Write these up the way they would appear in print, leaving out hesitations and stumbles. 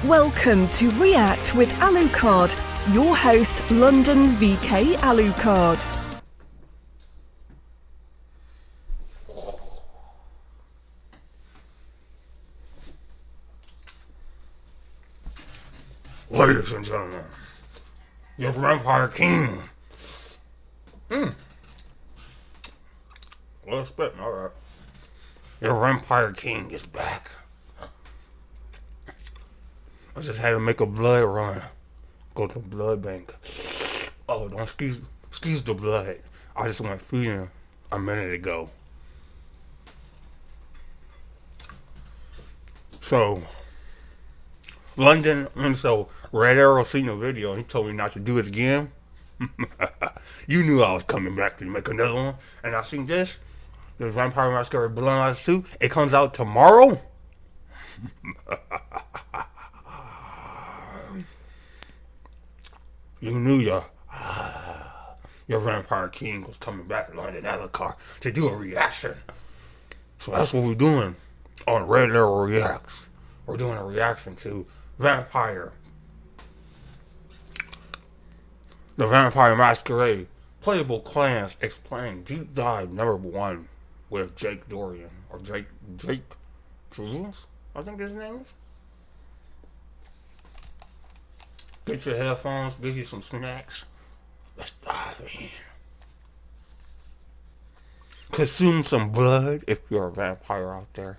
Welcome to React with Alucard, your host, London VK Alucard. Ladies and gentlemen, your Vampire King. Well, spitting, alright. Your Vampire King is back. I just had to make a blood run. Go to the blood bank. Oh, don't excuse the blood. I just went feeding a minute ago. So, London, and so Red Arrow seen the video and he told me not to do it again. You knew I was coming back to make another one. And I seen this. The Vampire Masquerade Bloodlines 2. It comes out tomorrow. You knew your Vampire King was coming back to London Alucard to do a reaction. So that's what we're doing on Red Arrow Reacts. We're doing a reaction to Vampire. The Vampire Masquerade. Playable Clans Explained. Deep Dive number 1 with Jake Dorian. Or Jake Jules, I think his name is. Get your headphones, get you some snacks. Let's dive in. Consume some blood if you're a vampire out there.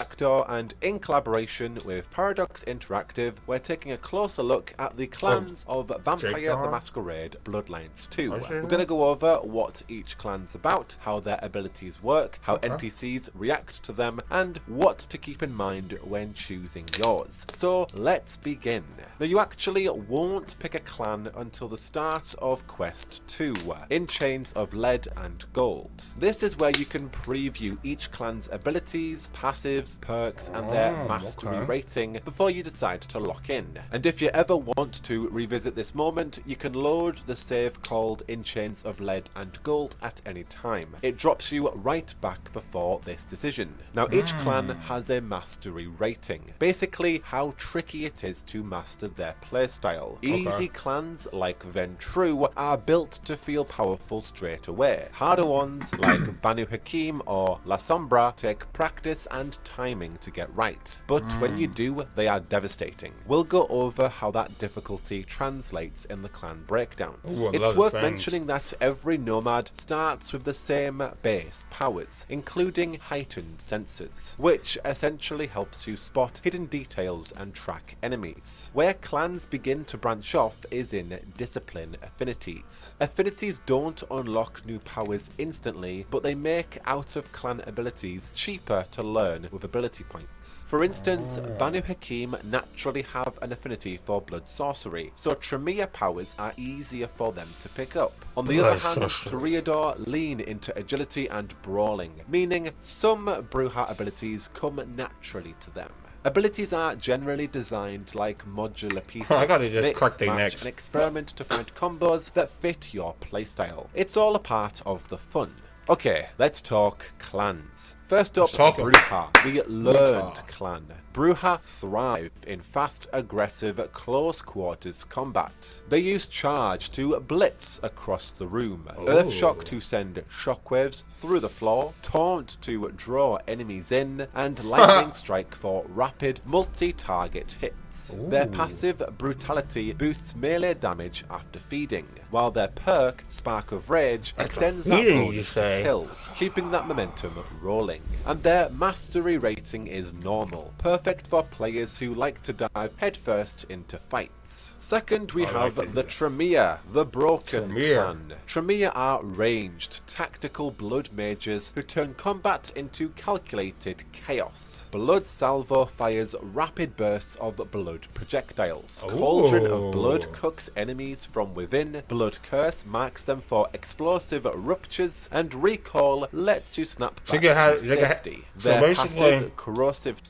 Jackdaw, and in collaboration with Paradox Interactive, we're taking a closer look at the clans of Vampire Jackdaw? the Masquerade Bloodlines 2. We're going to go over what each clan's about, how their abilities work, how NPCs react to them, and what to keep in mind when choosing yours. So let's begin. Now you actually won't pick a clan until the start of Quest 2, in Chains of Lead and Gold. This is where you can preview each clan's abilities, passives, perks, and their mastery rating before you decide to lock in. And if you ever want to revisit this moment, you can load the save called In Chains of Lead and Gold at any time. It drops you right back before this decision. Now each clan has a mastery rating, basically how tricky it is to master their playstyle. Easy clans like Ventru are built to feel powerful straight away. Harder ones like Banu Hakim or La Sombra take practice and timing to get right, but when you do, they are devastating. We'll go over how that difficulty translates in the clan breakdowns. It's worth mentioning that every nomad starts with the same base powers, including heightened senses, which essentially helps you spot hidden details and track enemies. Where clans begin to branch off is in discipline affinities. Affinities don't unlock new powers instantly, but they make out of clan abilities cheaper to learn with ability points. For instance, Banu Hakim naturally have an affinity for blood sorcery, so Tremere powers are easier for them to pick up. On the other hand, Toreador lean into agility and brawling, meaning some Bruja abilities come naturally to them. Abilities are generally designed like modular pieces. Mix, match, and experiment to find combos that fit your playstyle. It's all a part of the fun. Okay, let's talk clans. First up, Bruja, the learned clan. Bruja thrive in fast, aggressive, close quarters combat. They use charge to blitz across the room, Earthshock to send shockwaves through the floor, Taunt to draw enemies in, and Lightning Strike for rapid, multi-target hits. Their passive, Brutality, boosts melee damage after feeding, while their perk, Spark of Rage, extends that bonus to kills, keeping that momentum rolling. And their mastery rating is normal, perfect for players who like to dive headfirst into fights. Second, we have the Tremere, the Broken clan. Tremere are ranged, tactical blood mages who turn combat into calculated chaos. Blood Salvo fires rapid bursts of blood projectiles. Cauldron of Blood cooks enemies from within. Blood Curse marks them for explosive ruptures, and Recall lets you snap back to safety. Their passive corrosive.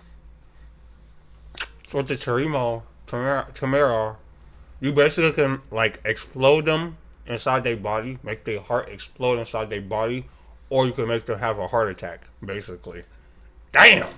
With the Tremere, you basically can like explode them inside their body, make their heart explode inside their body, or you can make them have a heart attack, basically. Damn!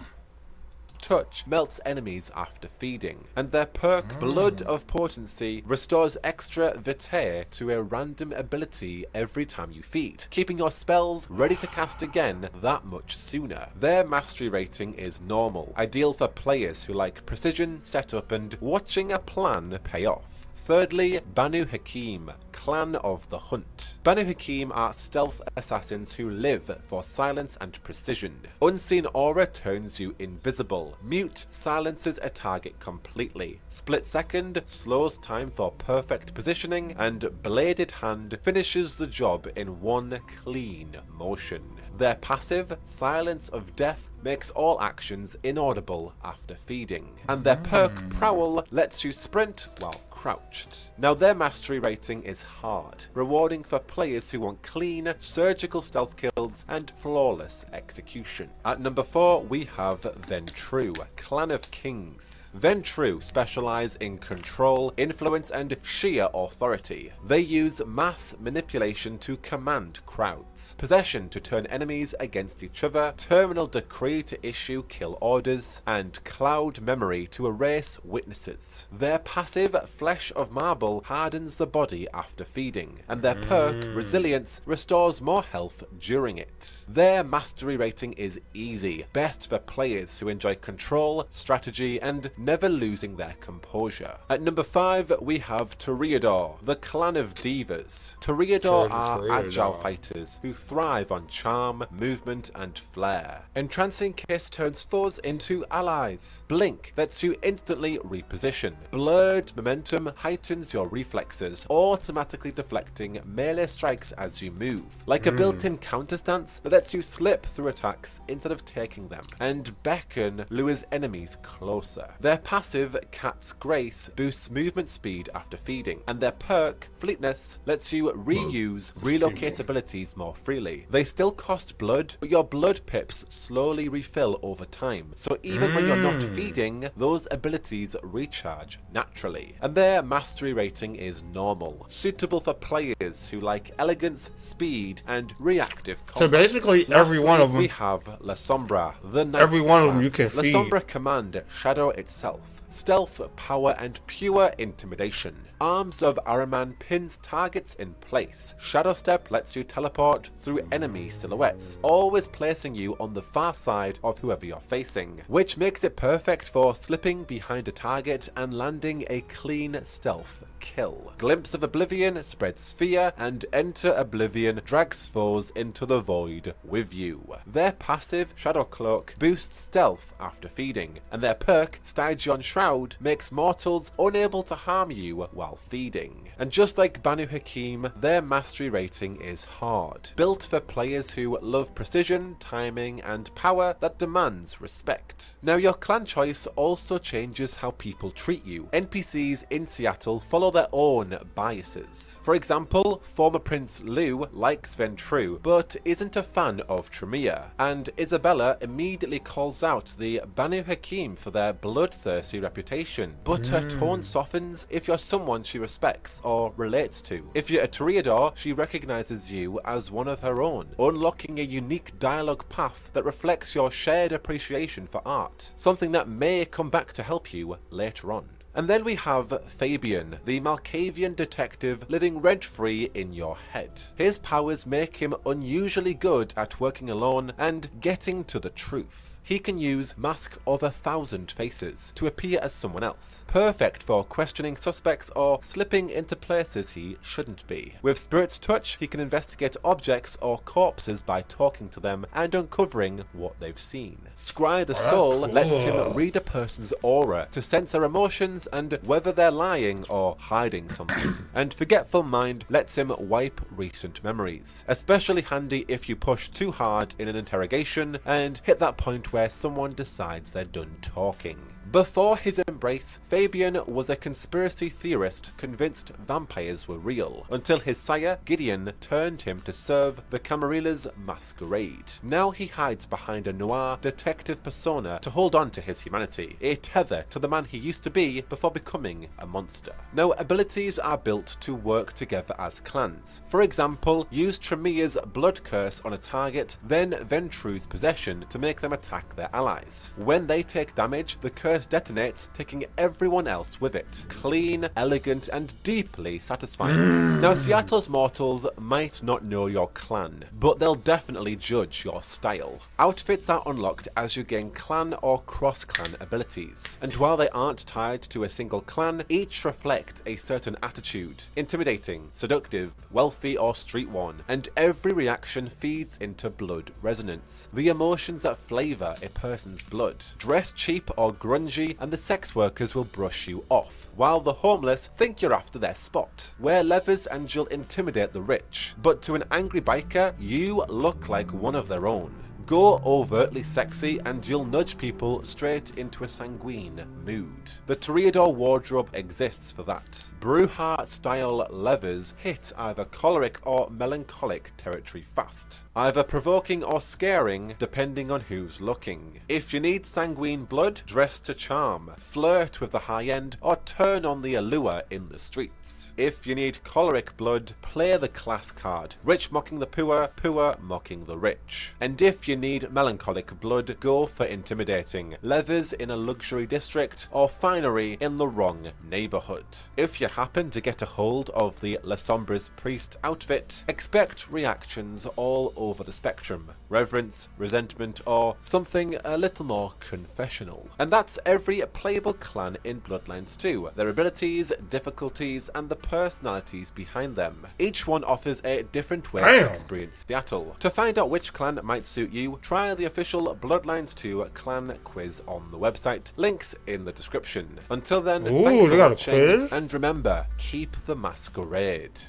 Touch melts enemies after feeding, and their perk Blood of Potency restores extra vitae to a random ability every time you feed, keeping your spells ready to cast again that much sooner. Their mastery rating is normal, ideal for players who like precision, setup, and watching a plan pay off. Thirdly, Banu Hakim, Clan of the Hunt. Banu Hakim are stealth assassins who live for silence and precision. Unseen Aura turns you invisible. Mute silences a target completely. Split Second slows time for perfect positioning, and Bladed Hand finishes the job in one clean motion. Their passive, Silence of Death, makes all actions inaudible after feeding, and their perk Prowl lets you sprint while crouched. Now their mastery rating is hard, rewarding for players who want clean, surgical stealth kills and flawless execution. At number 4 we have Ventrue, Clan of Kings. Ventrue specialise in control, influence and sheer authority. They use mass manipulation to command crowds, possession to turn enemies against each other, terminal decree to issue kill orders, and cloud memory to erase witnesses. Their passive Flesh of Marble hardens the body after feeding, and their perk Resilience restores more health during it. Their mastery rating is easy, best for players who enjoy control, strategy, and never losing their composure. At number 5 we have Toreador, the Clan of Divas. Toreador are agile fighters who thrive on charm, movement, and flair. Entrancing Kiss turns foes into allies. Blink lets you instantly reposition. Blurred Momentum heightens your reflexes, automatically deflecting melee strikes as you move, like a built-in counter stance that lets you slip through attacks instead of taking them. And Beckon lures enemies closer. Their passive, Cat's Grace, boosts movement speed after feeding, and their perk, Fleetness, lets you reuse relocate abilities more freely. They still cost blood, but your blood pips slowly refill over time, so even when you're not feeding, those abilities recharge naturally. And their mastery rating is normal, suitable for players who like elegance, speed, and reactive combat. So basically, every one of them. We have La Sombra, the Night Every one of them Clan. you can La feed. Sombra command Shadow itself. Stealth, power, and pure intimidation. Arms of Ahriman pins targets in place. Shadow Step lets you teleport through enemy silhouettes, always placing you on the far side of whoever you're facing, which makes it perfect for slipping behind a target and landing a clean stealth kill. Glimpse of Oblivion spreads fear, and Enter Oblivion drags foes into the void with you. Their passive, Shadow Cloak, boosts stealth after feeding, and their perk, Stygian Shroud, makes mortals unable to harm you while feeding. And just like Banu Hakim, their mastery rating is hard, built for players who love precision, timing, and power that demands respect. Now your clan choice also changes how people treat you. NPCs in Seattle follow their own biases. For example, former Prince Lou likes Ventrue, but isn't a fan of Tremere, and Isabella immediately calls out the Banu Hakim for their bloodthirsty reputation, but her tone softens if you're someone she respects or relates to. If you're a Toreador, she recognizes you as one of her own, unlocking a unique dialogue path that reflects your shared appreciation for art, something that may come back to help you later on. And then we have Fabian, the Malkavian detective living rent-free in your head. His powers make him unusually good at working alone and getting to the truth. He can use Mask of 1,000 Faces to appear as someone else, perfect for questioning suspects or slipping into places he shouldn't be. With Spirit's Touch, he can investigate objects or corpses by talking to them and uncovering what they've seen. Scry the Soul lets him read a person's aura to sense their emotions and whether they're lying or hiding something. And Forgetful Mind lets him wipe recent memories, especially handy if you push too hard in an interrogation and hit that point where someone decides they're done talking. Before his embrace, Fabian was a conspiracy theorist convinced vampires were real, until his sire, Gideon, turned him to serve the Camarilla's Masquerade. Now he hides behind a noir detective persona to hold on to his humanity, a tether to the man he used to be before becoming a monster. Now, abilities are built to work together as clans. For example, use Tremere's Blood Curse on a target, then Ventru's Possession to make them attack their allies. When they take damage, the curse detonates, taking everyone else with it. Clean, elegant, and deeply satisfying. Now, Seattle's mortals might not know your clan, but they'll definitely judge your style. Outfits are unlocked as you gain clan or cross-clan abilities, and while they aren't tied to a single clan, each reflect a certain attitude: intimidating, seductive, wealthy, or street-worn, and every reaction feeds into blood resonance, the emotions that flavour a person's blood. Dress cheap or grungy and the sex workers will brush you off, while the homeless think you're after their spot. Wear leathers and you'll intimidate the rich, but to an angry biker, you look like one of their own. Go overtly sexy and you'll nudge people straight into a sanguine mood. The Toreador wardrobe exists for that. Brujah style leathers hit either choleric or melancholic territory fast, either provoking or scaring depending on who's looking. If you need sanguine blood, dress to charm, flirt with the high end, or turn on the allure in the streets. If you need choleric blood, play the class card, rich mocking the poor, poor mocking the rich. And if you need melancholic blood, go for intimidating, leathers in a luxury district, or finery in the wrong neighborhood. If you happen to get a hold of the La Sombra's priest outfit, expect reactions all over the spectrum: reverence, resentment, or something a little more confessional. And that's every playable clan in Bloodlines 2, their abilities, difficulties, and the personalities behind them. Each one offers a different way to experience Seattle. To find out which clan might suit you, try the official Bloodlines 2 clan quiz on the website. Links in the description. Until then, thanks for watching, and remember, keep the masquerade.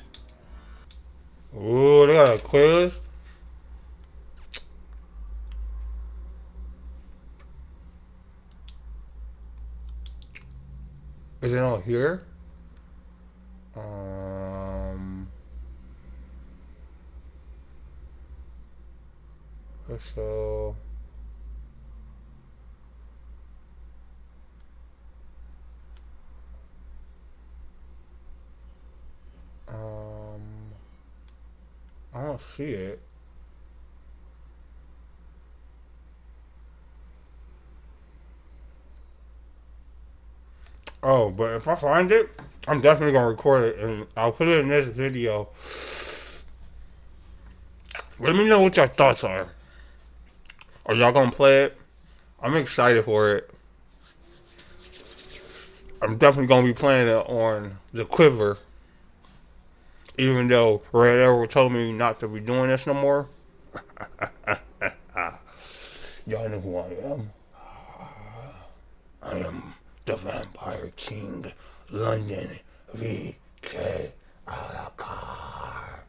Ooh, they got a quiz. Is it on here? So I don't see it. Oh, but if I find it, I'm definitely gonna record it and I'll put it in this video. Let me know what your thoughts are. Are y'all gonna play it? I'm excited for it. I'm definitely gonna be playing it on the Quiver. Even though Red Arrow told me not to be doing this no more. Y'all know who I am. I am the Vampire King, London VK Alakar.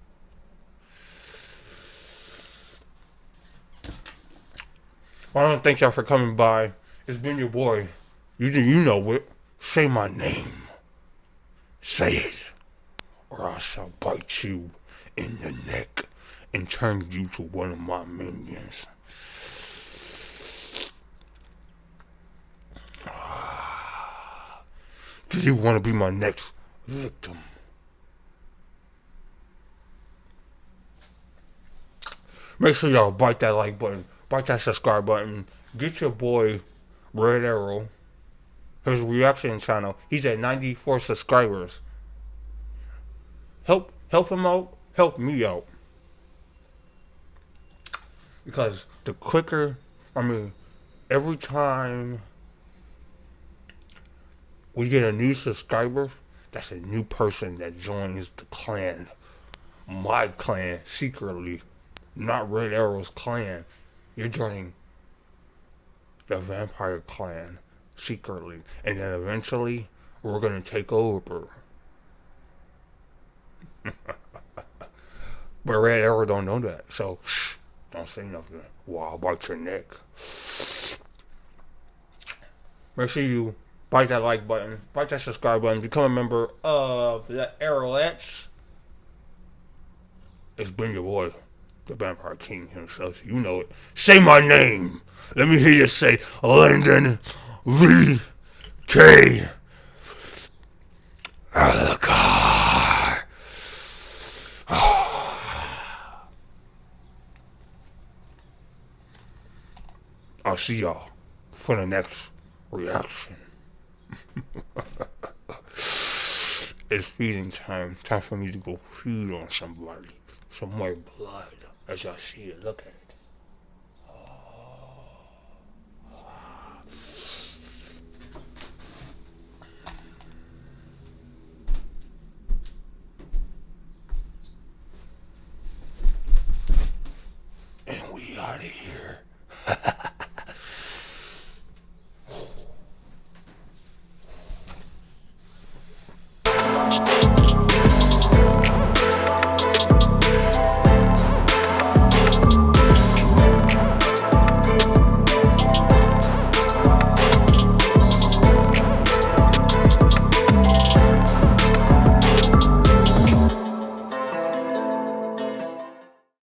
I don't thank y'all for coming by. It's been your boy. You know it. Say my name. Say it. Or I shall bite you in the neck and turn you to one of my minions. Do you want to be my next victim? Make sure y'all bite that like button. Bite that subscribe button. Get your boy Red Arrow his reaction channel. He's at 94 subscribers. Help him out. Help me out. Because the quicker, every time we get a new subscriber, that's a new person that joins the clan. My clan, secretly. Not Red Arrow's clan. You're joining the Vampire Clan secretly. And then eventually, we're going to take over. But Red Arrow don't know that. So, shh, don't say nothing. Well, I'll bite your neck. Make sure you bite that like button. Bite that subscribe button. Become a member of the Arrowettes. It's been your boy, the Vampire King himself. You know it. Say my name. Let me hear you say London VK Alucard. I'll see y'all for the next reaction. It's feeding time. Time for me to go feed on somebody. Some more blood. As y'all see it. Look at it. And we out of here.